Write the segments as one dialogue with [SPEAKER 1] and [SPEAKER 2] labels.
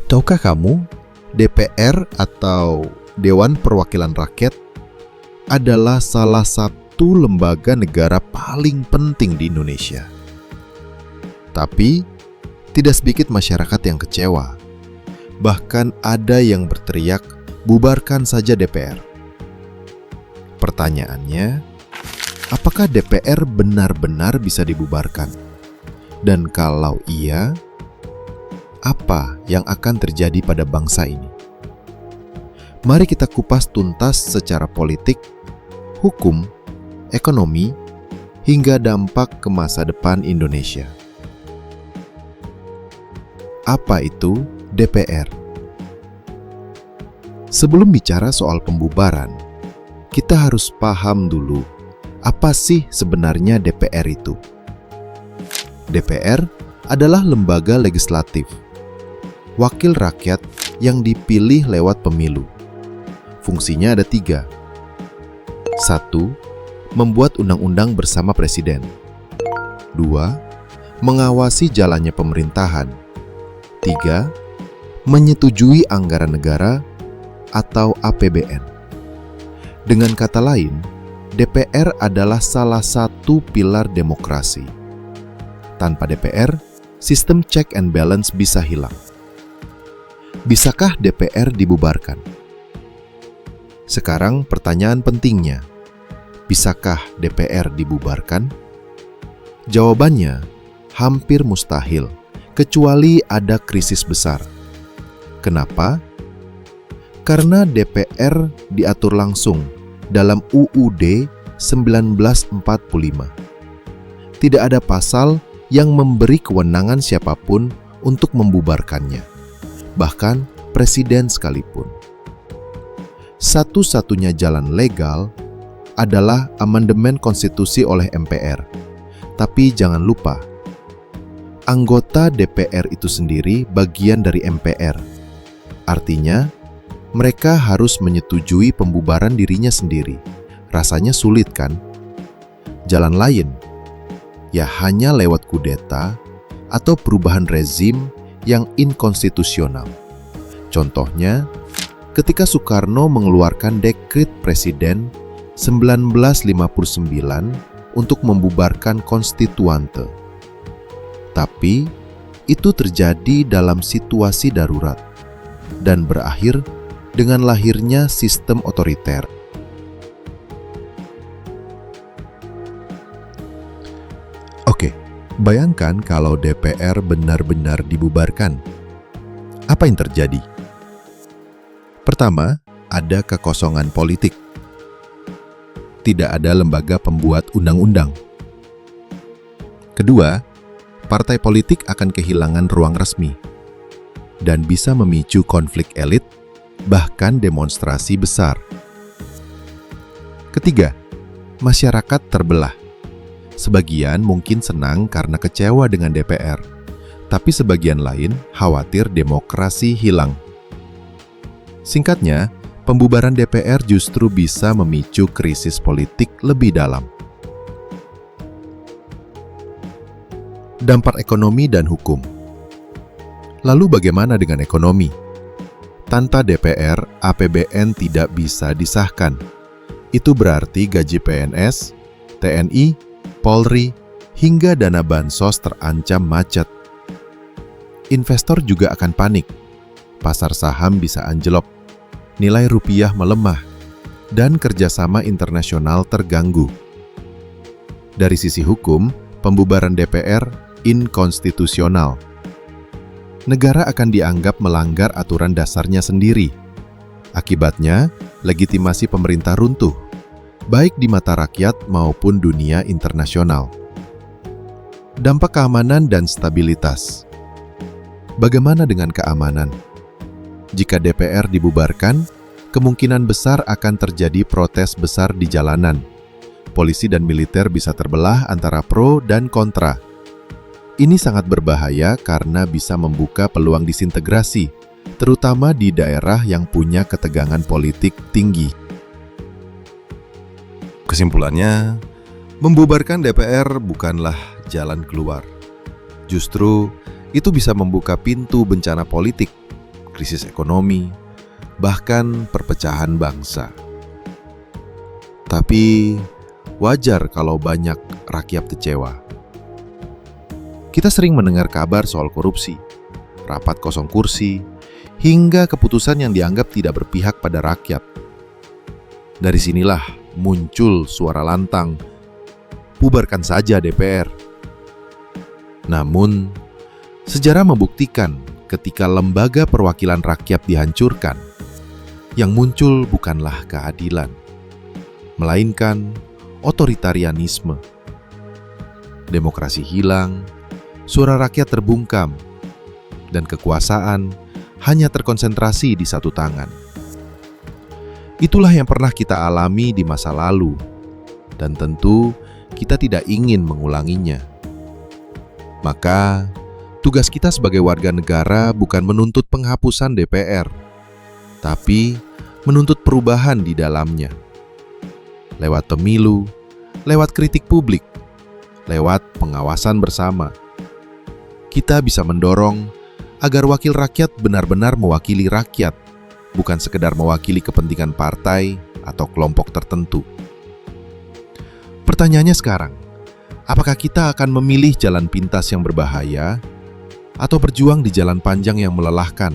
[SPEAKER 1] Tahukah kamu, DPR atau Dewan Perwakilan Rakyat adalah salah satu lembaga negara paling penting di Indonesia. Tapi, tidak sedikit masyarakat yang kecewa. Bahkan ada yang berteriak, bubarkan saja DPR. Pertanyaannya, apakah DPR benar-benar bisa dibubarkan? Dan kalau iya, apa yang akan terjadi pada bangsa ini? Mari kita kupas tuntas secara politik, hukum, ekonomi, hingga dampak ke masa depan Indonesia. Apa itu DPR? Sebelum bicara soal pembubaran, kita harus paham dulu apa sih sebenarnya DPR itu. DPR adalah lembaga legislatif, wakil rakyat yang dipilih lewat pemilu. Fungsinya ada 3. 1. Membuat undang-undang bersama presiden. 2. Mengawasi jalannya pemerintahan. 3. Menyetujui anggaran negara atau APBN. Dengan kata lain, DPR adalah salah satu pilar demokrasi. Tanpa DPR, sistem check and balance bisa hilang. Bisakah DPR dibubarkan? Sekarang pertanyaan pentingnya, bisakah DPR dibubarkan? Jawabannya, hampir mustahil, kecuali ada krisis besar. Kenapa? Karena DPR diatur langsung dalam UUD 1945. Tidak ada pasal yang memberi kewenangan siapapun untuk membubarkannya. Bahkan presiden sekalipun. Satu-satunya jalan legal adalah amandemen konstitusi oleh MPR. Tapi jangan lupa, anggota DPR itu sendiri bagian dari MPR. Artinya, mereka harus menyetujui pembubaran dirinya sendiri. Rasanya sulit kan? Jalan lain, ya hanya lewat kudeta atau perubahan rezim yang inkonstitusional. Contohnya, ketika Soekarno mengeluarkan dekret Presiden 1959 untuk membubarkan konstituante. Tapi, itu terjadi dalam situasi darurat dan berakhir dengan lahirnya sistem otoriter. Oke, bayangkan kalau DPR benar-benar dibubarkan. Apa yang terjadi? Pertama, ada kekosongan politik. Tidak ada lembaga pembuat undang-undang. Kedua, partai politik akan kehilangan ruang resmi dan bisa memicu konflik elit, bahkan demonstrasi besar. Ketiga, masyarakat terbelah. Sebagian mungkin senang karena kecewa dengan DPR, tapi sebagian lain khawatir demokrasi hilang. Singkatnya, pembubaran DPR justru bisa memicu krisis politik lebih dalam. Dampak ekonomi dan hukum. Lalu bagaimana dengan ekonomi? Tanpa DPR, APBN tidak bisa disahkan. Itu berarti gaji PNS, TNI, Polri, hingga dana bansos terancam macet. Investor juga akan panik. Pasar saham bisa anjlok, nilai rupiah melemah, dan kerjasama internasional terganggu. Dari sisi hukum, pembubaran DPR inkonstitusional. Negara akan dianggap melanggar aturan dasarnya sendiri. Akibatnya, legitimasi pemerintah runtuh, baik di mata rakyat maupun dunia internasional. Dampak keamanan dan stabilitas. Bagaimana dengan keamanan? Jika DPR dibubarkan, kemungkinan besar akan terjadi protes besar di jalanan. Polisi dan militer bisa terbelah antara pro dan kontra. Ini sangat berbahaya karena bisa membuka peluang disintegrasi, terutama di daerah yang punya ketegangan politik tinggi. Kesimpulannya, membubarkan DPR bukanlah jalan keluar. Justru, itu bisa membuka pintu bencana politik krisis ekonomi, bahkan perpecahan bangsa. Tapi wajar kalau banyak rakyat kecewa. Kita sering mendengar kabar soal korupsi, rapat kosong kursi, hingga keputusan yang dianggap tidak berpihak pada rakyat. Dari sinilah muncul suara lantang, bubarkan saja DPR. Namun, sejarah membuktikan ketika lembaga perwakilan rakyat dihancurkan, yang muncul bukanlah keadilan, melainkan otoritarianisme. Demokrasi hilang, suara rakyat terbungkam, dan kekuasaan hanya terkonsentrasi di satu tangan. Itulah yang pernah kita alami di masa lalu, dan tentu kita tidak ingin mengulanginya. Maka, tugas kita sebagai warga negara bukan menuntut penghapusan DPR, tapi menuntut perubahan di dalamnya. Lewat pemilu, lewat kritik publik, lewat pengawasan bersama, kita bisa mendorong agar wakil rakyat benar-benar mewakili rakyat, bukan sekedar mewakili kepentingan partai atau kelompok tertentu. Pertanyaannya sekarang, apakah kita akan memilih jalan pintas yang berbahaya atau berjuang di jalan panjang yang melelahkan,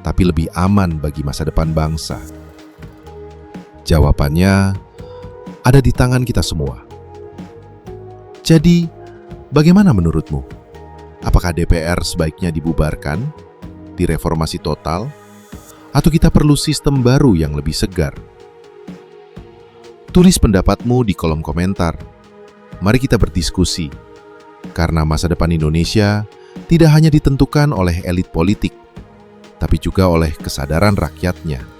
[SPEAKER 1] tapi lebih aman bagi masa depan bangsa? Jawabannya ada di tangan kita semua. Jadi, bagaimana menurutmu? Apakah DPR sebaiknya dibubarkan, direformasi total, atau kita perlu sistem baru yang lebih segar? Tulis pendapatmu di kolom komentar. Mari kita berdiskusi, karena masa depan Indonesia tidak hanya ditentukan oleh elit politik, tapi juga oleh kesadaran rakyatnya.